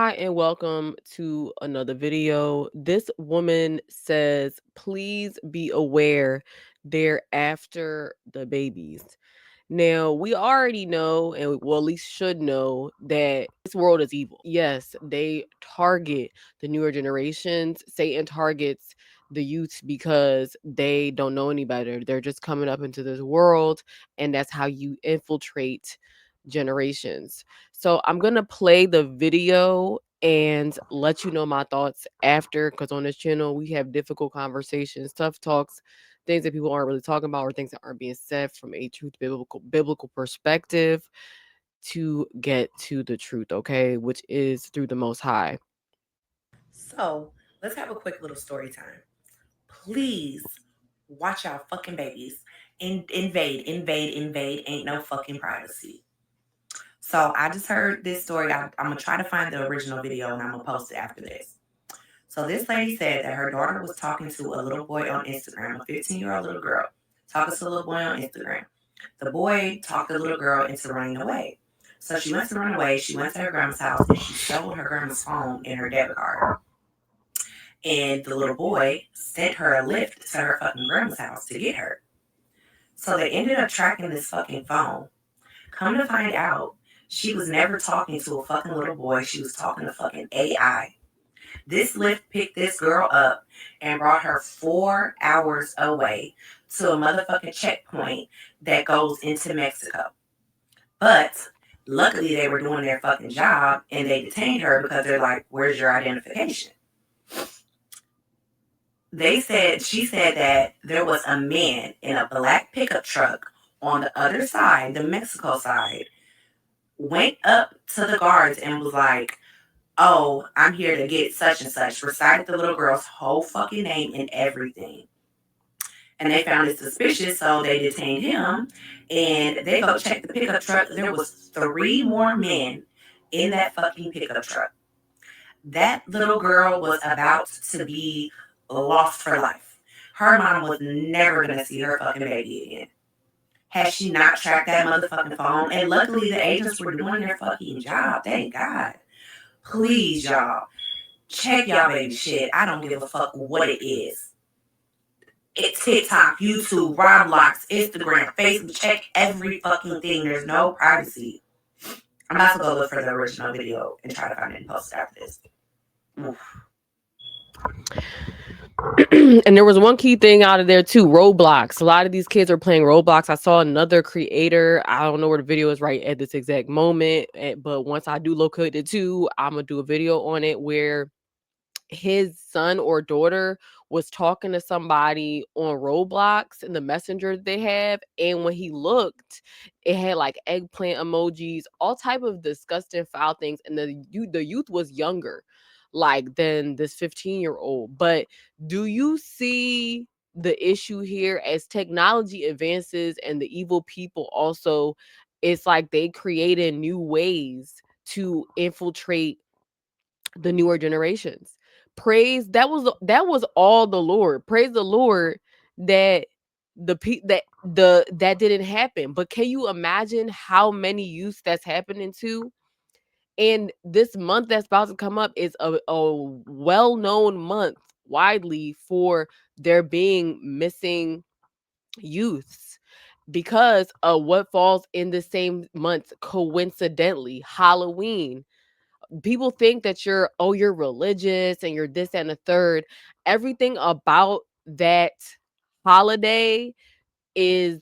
Hi, and welcome to another video. This woman says, please be aware they're after the babies. Now, we already know, and well, at least should know, that this world is evil. Yes, they target the newer generations. Satan targets the youth because they don't know any better. They're just coming up into this world, and that's how you infiltrate generations. So I'm gonna play the video and let you know my thoughts after, because on this channel we have difficult conversations, tough talks, things that people aren't really talking about, or things that aren't being said from a truth biblical perspective to get to the truth, okay, which is through the Most High. So let's have a quick little story time. Please watch out, fucking babies. Invade. Ain't no fucking privacy. So I just heard this story. I'm gonna try to find the original video and I'm gonna post it after this. So this lady said that her daughter was talking to a little boy on Instagram, a 15-year-old little girl, talking to a little boy on Instagram. The boy talked the little girl into running away. So she went to run away. She went to her grandma's house and she stole her grandma's phone and her debit card. And the little boy sent her a lift to her fucking grandma's house to get her. So they ended up tracking this fucking phone. Come to find out, she was never talking to a fucking little boy. She was talking to fucking AI. This lift picked this girl up and brought her 4 hours away to a motherfucking checkpoint that goes into Mexico. But luckily they were doing their fucking job and they detained her because they're like, where's your identification? She said that there was a man in a black pickup truck on the other side, the Mexico side, went up to the guards and was like, oh, I'm here to get such and such, recited the little girl's whole fucking name and everything. And they found it suspicious, so they detained him and they go check the pickup truck. There was 3 more men in that fucking pickup truck. That little girl was about to be lost for life. Her mom was never going to see her fucking baby again. Had she not tracked that motherfucking phone? And luckily the agents were doing their fucking job. Thank God. Please, y'all, check y'all baby shit. I don't give a fuck what it is. It's TikTok, YouTube, Roblox, Instagram, Facebook. Check every fucking thing. There's no privacy. I'm about to go look for the original video and try to find it and post it after this. Oof. And there was one key thing out of there too, Roblox. A lot of these kids are playing Roblox. I saw another creator, I don't know where the video is right at this exact moment, but once I do locate it too, I'm gonna do a video on it where his son or daughter was talking to somebody on Roblox in the messenger they have, and when he looked, it had like eggplant emojis, all type of disgusting foul things, and the youth was younger like than this 15-year-old. But do you see the issue here? As technology advances and the evil people also, it's like they created new ways to infiltrate the newer generations. Praise, that was all the Lord. Praise the Lord that that didn't happen. But can you imagine how many youths that's happening to? And this month that's about to come up is a well-known month widely for there being missing youths because of what falls in the same month, coincidentally, Halloween. People think that you're religious and you're this and the third. Everything about that holiday is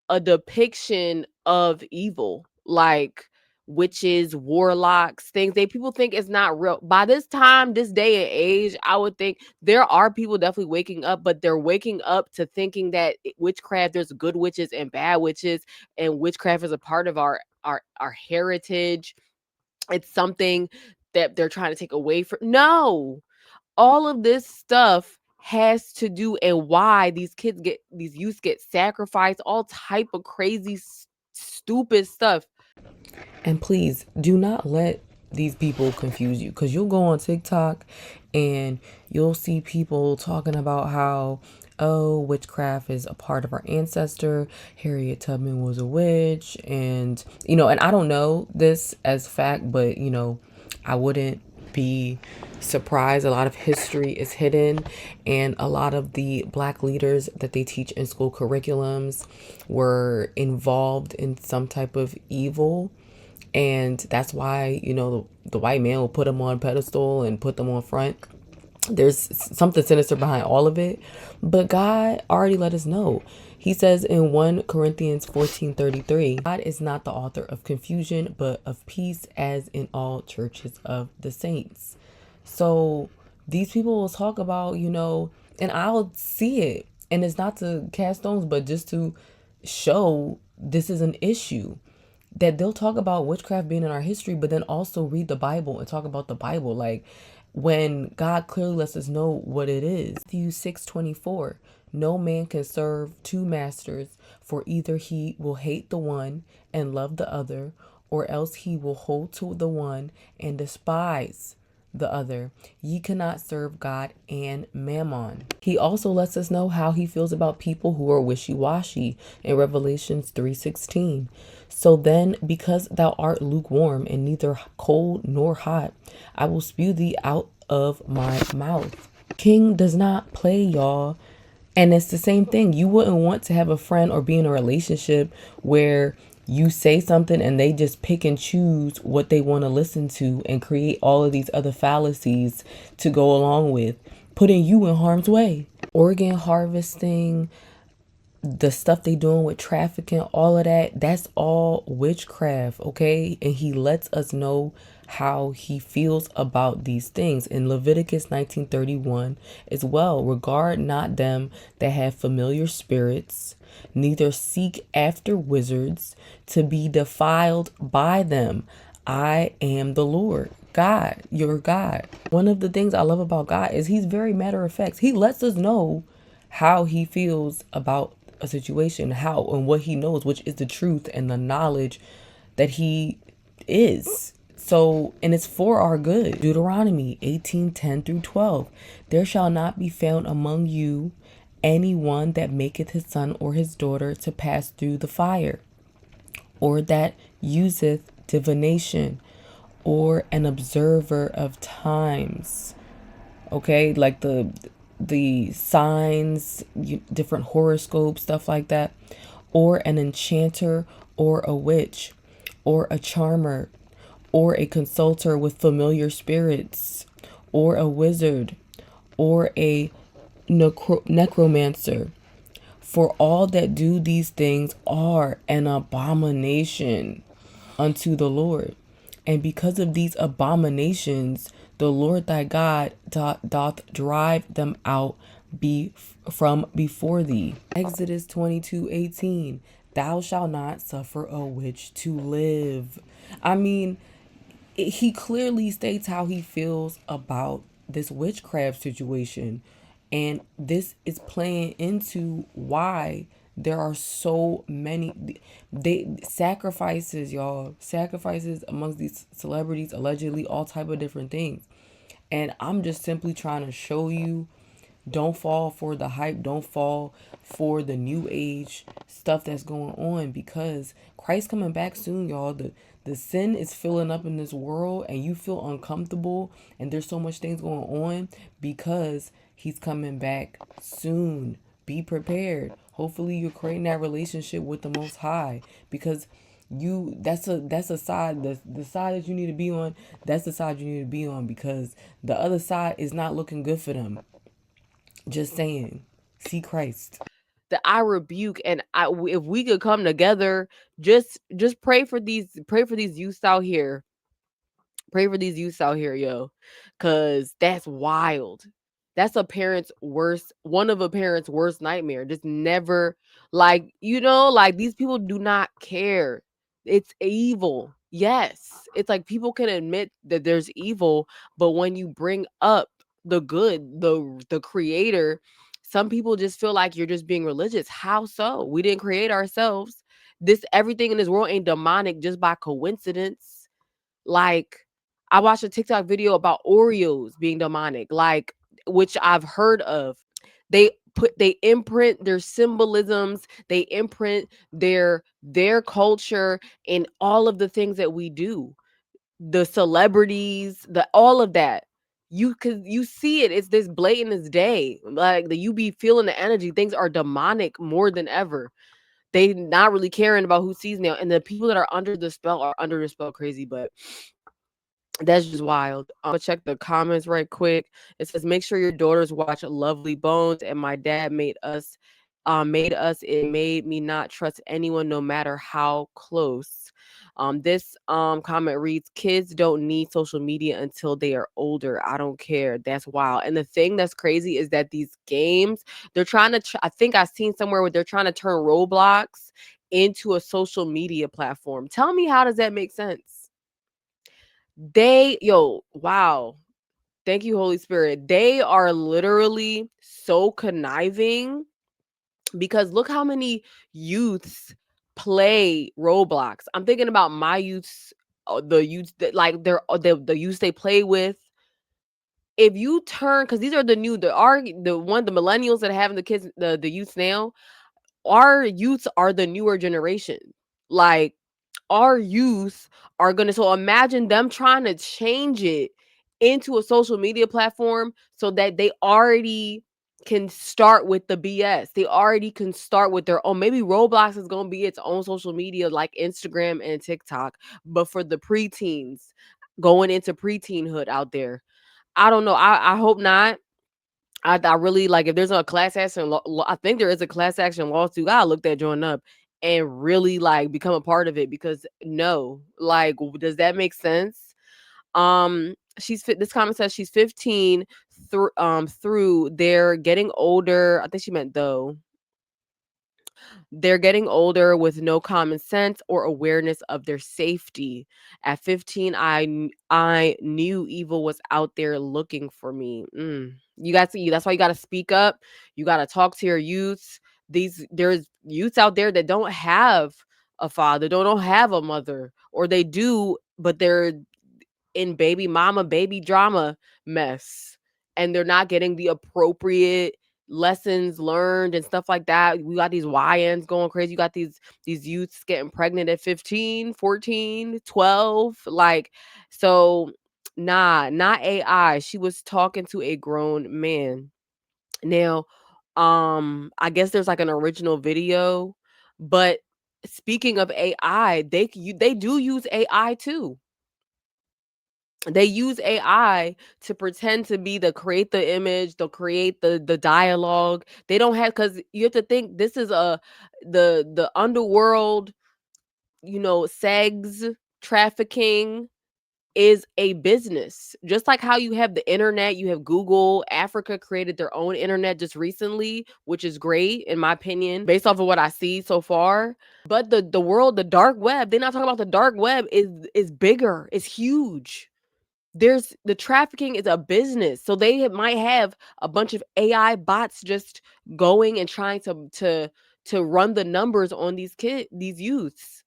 a depiction of evil, like witches, warlocks, things they people think it's not real. By this time, this day and age, I would think there are people definitely waking up, but they're waking up to thinking that witchcraft, there's good witches and bad witches, and witchcraft is a part of our heritage. It's something that they're trying to take away from. No, all of this stuff has to do, and why these youths get sacrificed, all type of crazy stupid stuff. And please do not let these people confuse you, because you'll go on TikTok and you'll see people talking about how, oh, witchcraft is a part of our ancestor, Harriet Tubman was a witch, and and I don't know this as fact, but I wouldn't be surprised. A lot of history is hidden, and a lot of the black leaders that they teach in school curriculums were involved in some type of evil. And that's why, the white man will put them on pedestal and put them on front. There's something sinister behind all of it, but God already let us know. He says in 1 Corinthians 14:33, God is not the author of confusion, but of peace, as in all churches of the saints. So these people will talk about, and I'll see it. And it's not to cast stones, but just to show this is an issue, that they'll talk about witchcraft being in our history, but then also read the Bible and talk about the Bible. Like, when God clearly lets us know what it is. Matthew 6:24. No man can serve two masters, for either he will hate the one and love the other, or else he will hold to the one and despise the other. Ye cannot serve God and mammon. He also lets us know how he feels about people who are wishy-washy in Revelations 3:16. So then, because thou art lukewarm and neither cold nor hot, I will spew thee out of my mouth. King does not play, y'all. And it's the same thing. You wouldn't want to have a friend or be in a relationship where you say something and they just pick and choose what they want to listen to and create all of these other fallacies to go along with, putting you in harm's way. Organ harvesting, the stuff they doing with trafficking, all of that, that's all witchcraft, okay? And he lets us know how he feels about these things in Leviticus 19:31 as well. Regard not them that have familiar spirits, neither seek after wizards to be defiled by them. I am the Lord God, your God. One of the things I love about God is he's very matter of fact. He lets us know how he feels about a situation, how and what he knows, which is the truth and the knowledge that he is. So, and it's for our good. Deuteronomy 18:10 through 12. There shall not be found among you anyone that maketh his son or his daughter to pass through the fire, or that useth divination, or an observer of times. Okay, like the signs, different horoscopes, stuff like that, or an enchanter, or a witch, or a charmer, or a consulter with familiar spirits, or a wizard, or a necromancer. For all that do these things are an abomination unto the Lord. And because of these abominations, the Lord thy God doth drive them out from before thee. Exodus 22:18. Thou shalt not suffer a witch to live. I mean, he clearly states how he feels about this witchcraft situation. And this is playing into why there are so many sacrifices, y'all. Sacrifices amongst these celebrities, allegedly, all type of different things. And I'm just simply trying to show you, don't fall for the hype. Don't fall for the new age stuff that's going on, because Christ coming back soon, y'all. The sin is filling up in this world and you feel uncomfortable and there's so much things going on because he's coming back soon. Be prepared. Hopefully you're creating that relationship with the Most High, because that's a side, the side that you need to be on. That's the side you need to be on, because the other side is not looking good for them. Just saying. See Christ. That I rebuke, and if we could come together, just pray for these youths out here. Pray for these youths out here, yo, cuz that's wild. That's one of a parent's worst nightmare. Just never, like, like, these people do not care. It's evil. Yes. It's like people can admit that there's evil, but when you bring up the good, the creator, some people just feel like you're just being religious. How so? We didn't create ourselves. This Everything in this world ain't demonic just by coincidence. Like, I watched a TikTok video about Oreos being demonic, like, which I've heard of. They imprint their symbolisms, they imprint their culture in all of the things that we do. the celebrities, the all of that. You see it. It's this blatant as day. Like the you be feeling the energy. Things are demonic more than ever. They not really caring about who sees now. And the people that are under the spell are under the spell crazy, but that's just wild. I'm gonna check the comments right quick. It says, "Make sure your daughters watch Lovely Bones." And my dad made us. It made me not trust anyone, no matter how close. This comment reads, "Kids don't need social media until they are older. I don't care." That's wild. And the thing that's crazy is that these games, they're trying to. I think I've seen somewhere where they're trying to turn Roblox into a social media platform. Tell me, how does that make sense? Wow. Thank you, Holy Spirit. They are literally so conniving because look how many youths play Roblox. I'm thinking about my youths, the youths that like the youths they play with. If you turn, because these are the millennials that are having the kids, the youths now. Our youths are the newer generation. Like our youth are gonna, so imagine them trying to change it into a social media platform so that they already can start with the BS. They already can start with their own. Maybe Roblox is gonna be its own social media like Instagram and TikTok, but for the preteens going into preteenhood out there. I don't know. I hope not. I really like if there's a class action I think there is a class action lawsuit. I look that joint up and really like become a part of it because no, like does that make sense? This comment says she's 15 through they're getting older. I think she meant though. They're getting older with no common sense or awareness of their safety. At 15, I knew evil was out there looking for me. You got to that's why you got to speak up. You got to talk to your youths. There's youths out there that don't have a father, don't have a mother, or they do, but they're in baby mama, baby drama mess. And they're not getting the appropriate lessons learned and stuff like that. We got these YNs going crazy. You got these youths getting pregnant at 15, 14, 12. Like, so nah, not AI. She was talking to a grown man. Now, I guess there's like an original video, but speaking of AI, they do use AI too. They use AI to pretend to be the create the image, they'll create the dialogue. They don't have, because you have to think this is the underworld, sex trafficking is a business. Just like how you have the internet, you have Google. Africa created their own internet just recently, which is great in my opinion, based off of what I see so far. But the world, the dark web, they're not talking about the dark web is bigger, it's huge. There's the trafficking is a business. So they might have a bunch of AI bots just going and trying to run the numbers on these youths.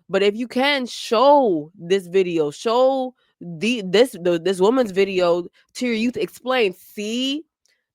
But if you can show this video, show this woman's video to your youth, explain, see,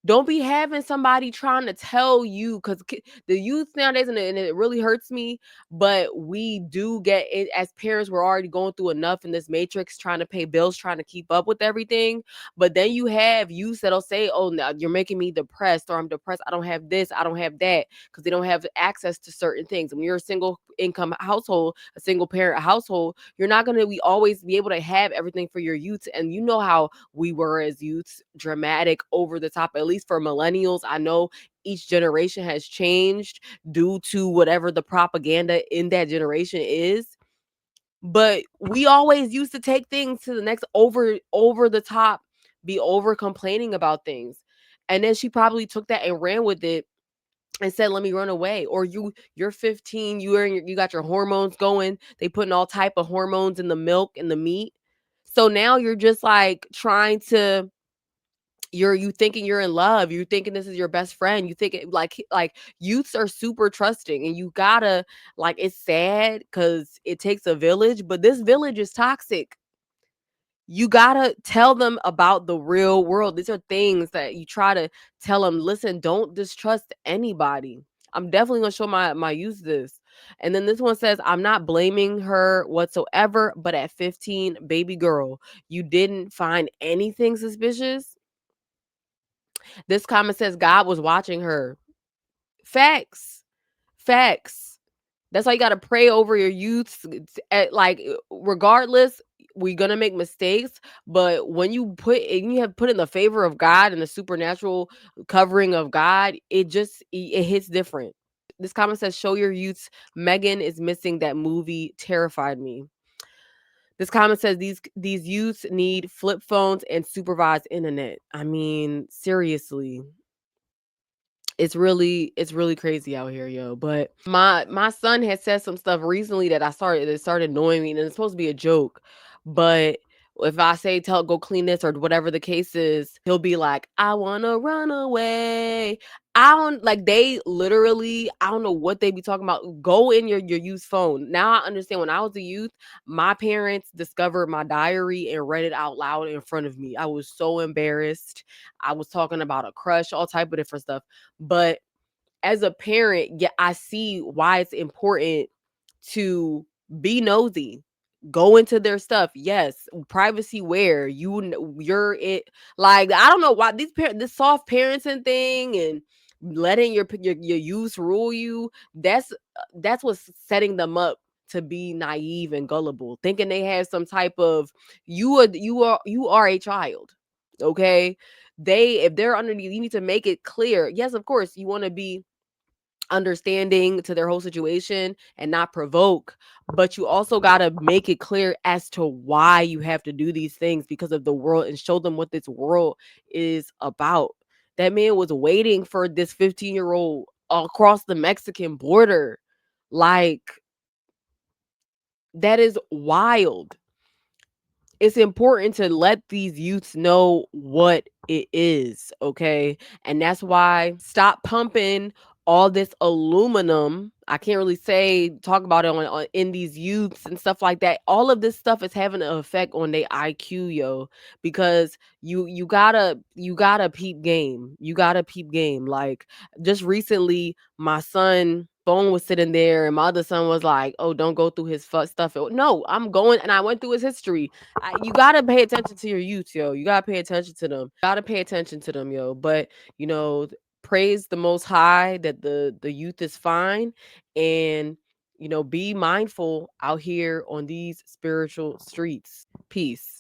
don't be having somebody trying to tell you, because the youth nowadays, and it really hurts me, but we do get it as parents. We're already going through enough in this matrix, trying to pay bills, trying to keep up with everything. But then you have youth that'll say, "Oh, now you're making me depressed," or "I'm depressed. I don't have this, I don't have that," because they don't have access to certain things. When you're a single income household, a single parent household, you're not going to be always be able to have everything for your youth. And you know how we were as youths, dramatic, over the top. At least for millennials, I know each generation has changed due to whatever the propaganda in that generation is. But we always used to take things to the next, over the top, be over complaining about things. And then she probably took that and ran with it and said, "Let me run away." Or you're 15, you got your hormones going. They putting all type of hormones in the milk and the meat. So now you're just like trying to, you thinking you're in love, you thinking this is your best friend, you think like youths are super trusting, and you gotta, like, it's sad because it takes a village, but this village is toxic. You gotta tell them about the real world. These are things that you try to tell them. Listen, don't distrust anybody. I'm definitely gonna show my youth this. And then this one says, I'm not blaming her whatsoever, but at 15, baby girl, you didn't find anything suspicious? This comment says, God was watching her. Facts. Facts. That's why you got to pray over your youths. Like, regardless, we're going to make mistakes. But when you have put in the favor of God and the supernatural covering of God, it hits different. This comment says, show your youths Megan is missing. That movie terrified me. This comment says these youths need flip phones and supervised internet. I mean, seriously, it's really crazy out here, yo. But my son had said some stuff recently that started annoying me, and it's supposed to be a joke. But if I say tell go clean this or whatever the case is, he'll be like, I wanna run away. I don't like they literally, I don't know what they be talking about. Go in your youth phone. Now I understand when I was a youth, my parents discovered my diary and read it out loud in front of me. I was so embarrassed. I was talking about a crush, all type of different stuff. But as a parent, yeah, I see why it's important to be nosy. Go into their stuff. Yes, privacy where you're it. Like, I don't know why this soft parenting thing and letting your youth rule you. That's what's setting them up to be naive and gullible, thinking they have some type of you are a child. Okay, if they're underneath, you need to make it clear. Yes, of course, you want to be understanding to their whole situation and not provoke, but you also got to make it clear as to why you have to do these things because of the world, and show them what this world is about. That man was waiting for this 15-year-old across the Mexican border. Like, that is wild. It's important to let these youths know what it is, okay? And that's why stop pumping all this aluminum. I can't really talk about it in these youths and stuff like that. All of this stuff is having an effect on their IQ, yo, because you gotta peep game. You gotta peep game. Like, just recently, my son phone was sitting there, and my other son was like, "Oh, don't go through his stuff." No, I'm going, and I went through his history. You gotta pay attention to your youth, yo. You gotta pay attention to them. Gotta pay attention to them, yo. But you know, praise the Most High that the youth is fine, and be mindful out here on these spiritual streets. Peace.